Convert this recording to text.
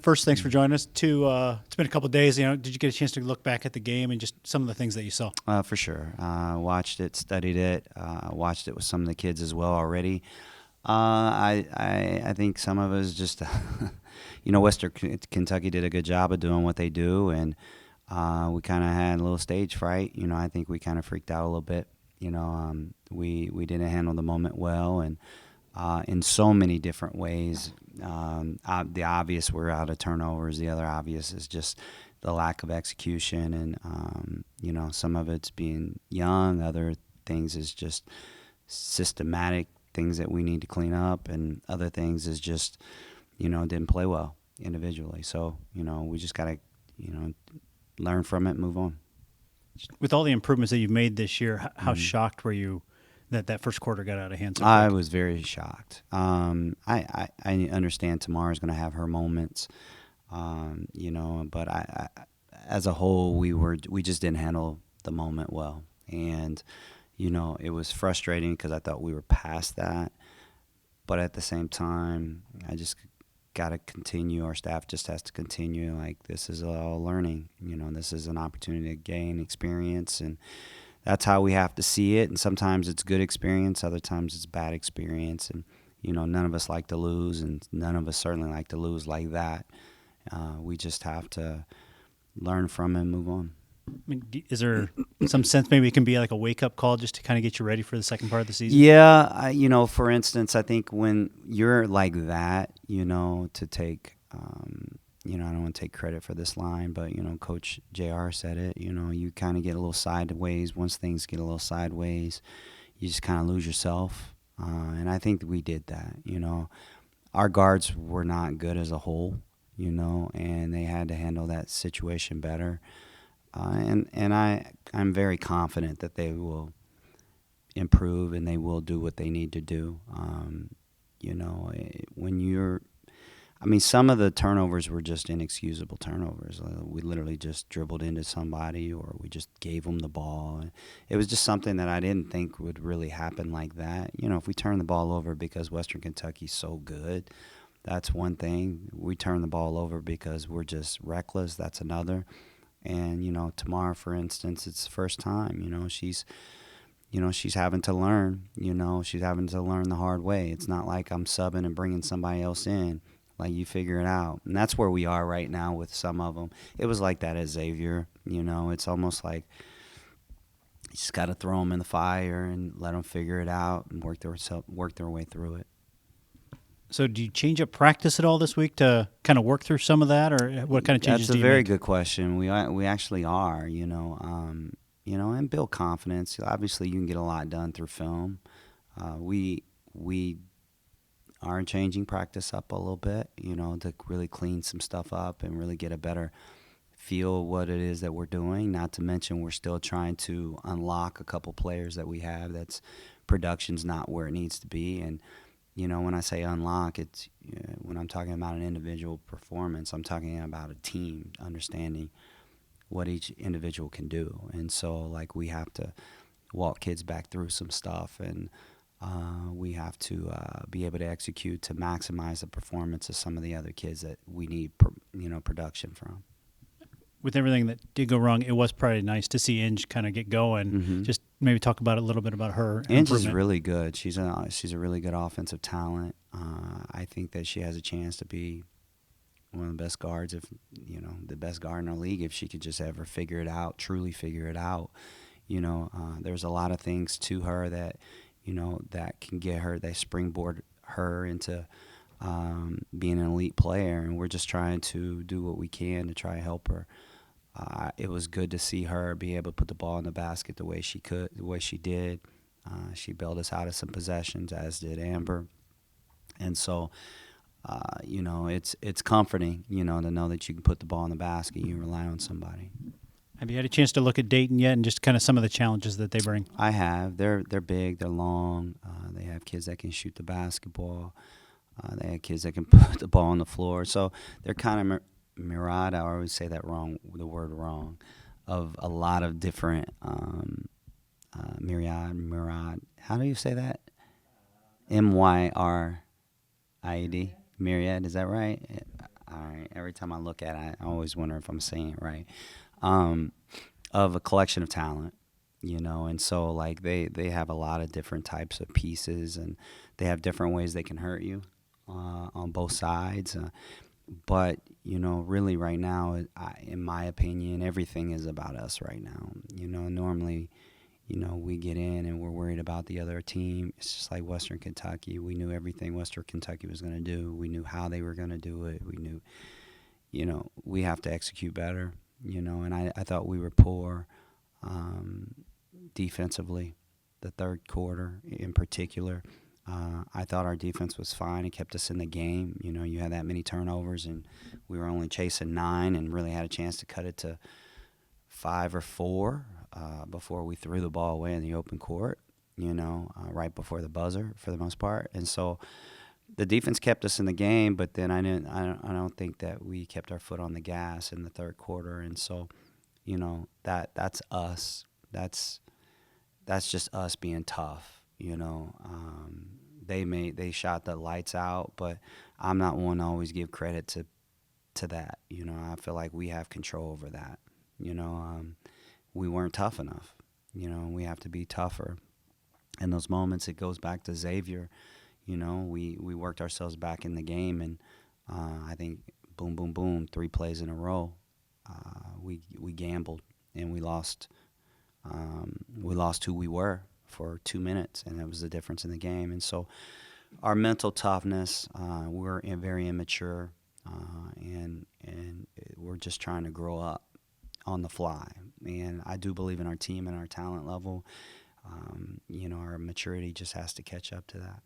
First, thanks for joining us. Two, it's been a couple of days. Did you get a chance to look back at the game and just some of the things that you saw? For sure. Watched it, studied it, watched it with some of the kids as well already. I think some of it is just, Western Kentucky did a good job of doing what they do, and we kind of had a little stage fright. I think we kind of freaked out a little bit. We didn't handle the moment well, and in so many different ways. The obvious were out of turnovers. The other obvious is just the lack of execution, and some of it's being young. Other things is just systematic things that we need to clean up, and other things is just didn't play well individually. So we just gotta learn from it, and move on. With all the improvements that you've made this year, how shocked were you that first quarter got out of hand? I was very shocked. I understand Tamara's going to have her moments, but I as a whole, we just didn't handle the moment well, and it was frustrating because I thought we were past that, but at the same time, I just got to continue. Our staff just has to continue. Like, this is all learning. This is an opportunity to gain experience, and that's how we have to see it. And sometimes it's good experience, other times it's bad experience. And, none of us like to lose, and none of us certainly like to lose like that. We just have to learn from it and move on. Is there some sense maybe it can be like a wake-up call just to kind of get you ready for the second part of the season? Yeah, for instance, I think when you're like that, to take I don't want to take credit for this line, but, Coach JR said it, you kind of get a little sideways. Once things get a little sideways, you just kind of lose yourself. And I think we did that, Our guards were not good as a whole, and they had to handle that situation better. And I'm very confident that they will improve and they will do what they need to do. Some of the turnovers were just inexcusable turnovers. We literally just dribbled into somebody, or we just gave them the ball. It was just something that I didn't think would really happen like that. If we turn the ball over because Western Kentucky's so good, that's one thing. We turn the ball over because we're just reckless, that's another. And, Tamara, for instance, it's the first time, she's having to learn, she's having to learn the hard way. It's not like I'm subbing and bringing somebody else in. Like, you figure it out. And that's where we are right now with some of them. It was like that at Xavier. It's almost like you just got to throw them in the fire and let them figure it out and work their way through it. So do you change up practice at all this week to kind of work through some of that, or what kind of changes do you make? That's a very good question. We actually are, and build confidence. Obviously, you can get a lot done through film. We are changing practice up a little bit, to really clean some stuff up and really get a better feel of what it is that we're doing. Not to mention, we're still trying to unlock a couple players that we have that's production's not where it needs to be. And when I say unlock, it's when I'm talking about an individual performance, I'm talking about a team understanding what each individual can do. And so, like, we have to walk kids back through some stuff, and we have to be able to execute to maximize the performance of some of the other kids that we need, production from. With everything that did go wrong, it was probably nice to see Inge kind of get going. Mm-hmm. Just maybe talk about a little bit about her. Inge is really good. She's a really good offensive talent. I think that she has a chance to be one of the best guards, if the best guard in our league, if she could just ever figure it out, truly figure it out. There's a lot of things to her that that can get her, they springboard her into being an elite player, and we're just trying to do what we can to try to help her. It was good to see her be able to put the ball in the basket the way she did. She bailed us out of some possessions, as did Amber. And so, it's comforting, to know that you can put the ball in the basket, you rely on somebody. Have you had a chance to look at Dayton yet, and just kind of some of the challenges that they bring? I have. They're big, they're long. They have kids that can shoot the basketball. They have kids that can put the ball on the floor. So they're kind of myriad, I always say that wrong, the word wrong, of a lot of different myriad. How do you say that? MYRIAD, myriad, is that right? All right. Every time I look at it, I always wonder if I'm saying it right. Of a collection of talent, and so like they have a lot of different types of pieces, and they have different ways they can hurt you on both sides. But really right now, in my opinion, everything is about us right now. Normally, we get in and we're worried about the other team. It's just like Western Kentucky. We knew everything Western Kentucky was going to do. We knew how they were going to do it. We knew, we have to execute better. And I thought we were poor defensively, the third quarter in particular. I thought our defense was fine. It kept us in the game. You had that many turnovers, and we were only chasing 9 and really had a chance to cut it to 5 or 4 before we threw the ball away in the open court, right before the buzzer for the most part. And so the defense kept us in the game, but then I don't think that we kept our foot on the gas in the third quarter. And so, that's us. That's just us being tough. They shot the lights out, but I'm not one to always give credit to that. I feel like we have control over that. We weren't tough enough. We have to be tougher. In those moments, it goes back to Xavier. We worked ourselves back in the game, and I think boom, boom, boom, 3 plays in a row. We gambled and we lost. We lost who we were for 2 minutes, and that was the difference in the game. And so, our mental toughness, we're very immature, and we're just trying to grow up on the fly. And I do believe in our team and our talent level. Our maturity just has to catch up to that.